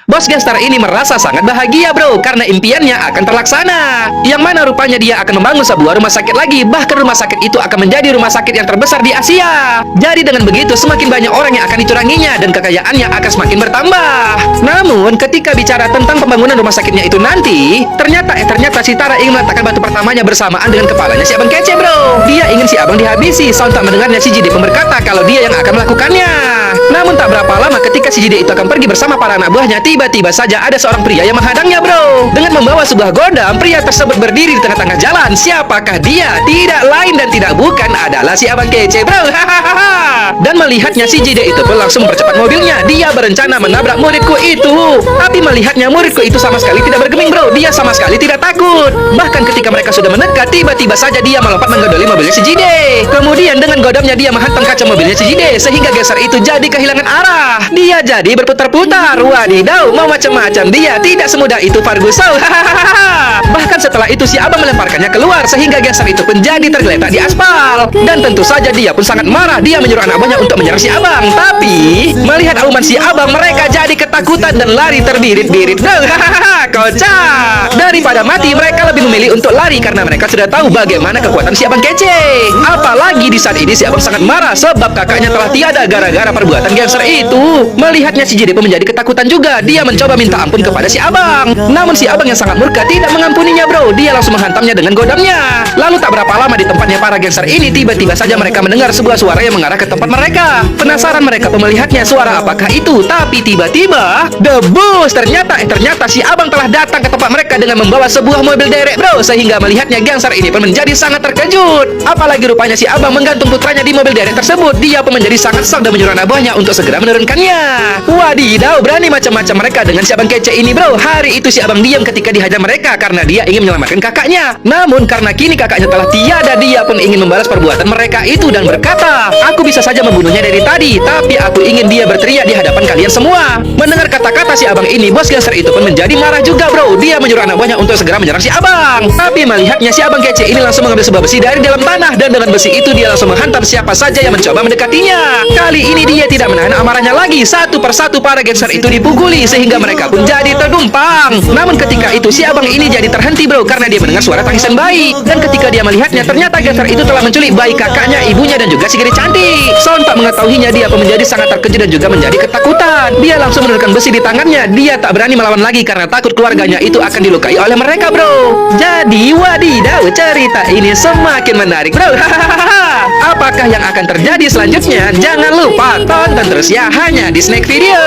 Bos gangster ini merasa sangat bahagia bro, karena impiannya akan terlaksana. Yang mana rupanya dia akan membangun sebuah rumah sakit lagi. Bahkan rumah sakit itu akan menjadi rumah sakit yang terbesar di Asia. Jadi dengan begitu semakin banyak orang yang akan dicuranginya dan kekayaannya akan semakin bertambah. Namun ketika bicara tentang pembangunan rumah sakitnya itu nanti, ternyata si Tara ingin meletakkan batu pertamanya bersamaan dengan kepalanya si abang kece bro. Dia ingin si abang dihabisi. Sontak mendengarnya si Jide pun berkata kalau dia yang akan melakukannya. Namun tak berapa lama ketika si Jide itu akan pergi bersama para anak buahnya, tiba-tiba saja ada seorang pria yang menghadangnya bro. Dengan membawa sebuah godam, pria tersebut berdiri di tengah-tengah jalan. Siapakah dia? Tidak lain dan tidak bukan adalah si abang kece bro. Dan melihatnya si Jide itu pun langsung mempercepat mobilnya. Dia berencana menabrak muridku itu. Tapi melihatnya muridku itu sama sekali tidak bergeming bro. Dia sama sekali tidak takut. Bahkan ketika mereka sudah mendekat, tiba-tiba saja dia melompat menggodoli mobilnya si Jide. Kemudian dengan godamnya dia menghantam kaca mobilnya si Jide, sehingga geser itu jadi kehilangan arah. Dia jadi berputar-putar. Wadidaw, mau macam-macam dia. Tidak semudah itu Farguso. Bahkan setelah itu si abang melemparkannya keluar, sehingga geser itu pun jadi tergeletak di aspal. Dan tentu saja dia pun sangat marah. Dia menyuruh anak buahnya untuk menyerang si abang. Tapi melihat auman si abang, mereka jadi ketakutan dan lari terbirit-birit bro. Kocak. Daripada mati, mereka lebih memilih untuk lari karena mereka sudah tahu bagaimana kekuatan si abang kece. Apalagi di saat ini si abang sangat marah sebab kakaknya telah tiada gara-gara perbuatan gangster itu. Melihatnya si Jide pun menjadi ketakutan juga. Dia mencoba minta ampun kepada si abang. Namun si abang yang sangat murka tidak mengampuninya bro. Dia langsung menghantamnya dengan godamnya. Lalu tak berapa lama di tempatnya para gangster ini, tiba-tiba saja mereka mendengar sebuah suara yang mengarah ke tempat mereka. Penasaran mereka pun melihatnya, suara apakah itu? Tapi tiba-tiba debus. Ternyata si abang telah datang ke tempat mereka dengan membawa sebuah mobil derek bro. Sehingga melihatnya gangster ini pun menjadi sangat terkejut. Apalagi rupanya si abang menggantung putranya di mobil derek tersebut. Dia pun menjadi sangat shock dan menyuruh anak buahnya untuk segera menurunkannya. Wadidaw, berani macam-macam mereka dengan si abang kece ini bro. Hari itu si abang diam ketika dihajar mereka karena dia ingin menyelamatkan kakaknya. Namun karena kini kakaknya telah tiada, dia pun ingin membalas perbuatan mereka itu dan berkata, aku bisa saja membunuhnya dari tadi, tapi aku ingin dia berteriak di hadapan kalian semua. Mendengar kata-kata si abang ini, bos gangster itu pun menjadi marah juga bro. Dia menyuruh anak buahnya untuk segera menyerang si abang. Tapi melihatnya si abang kece ini langsung mengambil sebuah besi dari dalam tanah, dan dengan besi itu dia langsung menghantam siapa saja yang mencoba mendekatinya. Kali ini dia tidak menahan amarahnya lagi. Satu persatu para gangster itu dipukuli sehingga mereka pun jadi terdumpang. Namun ketika itu si abang ini jadi terhenti bro karena dia mendengar suara tangisan bayi. Dan ketika dia melihatnya, ternyata gangster itu telah menculik bayi kakaknya, ibunya dan juga si gadis cantik. Sontak mengetahuinya, dia pun menjadi sangat terkejut dan juga menjadi ketakutan. Dia langsung menurunkan besi di tangannya. Dia tak berani melawan lagi karena takut keluarganya itu akan dilukai oleh mereka bro. Jadi wadidaw, cerita ini semakin menarik bro. Apakah yang akan terjadi selanjutnya? Jangan lupa tonton terus ya, hanya di Snack Video.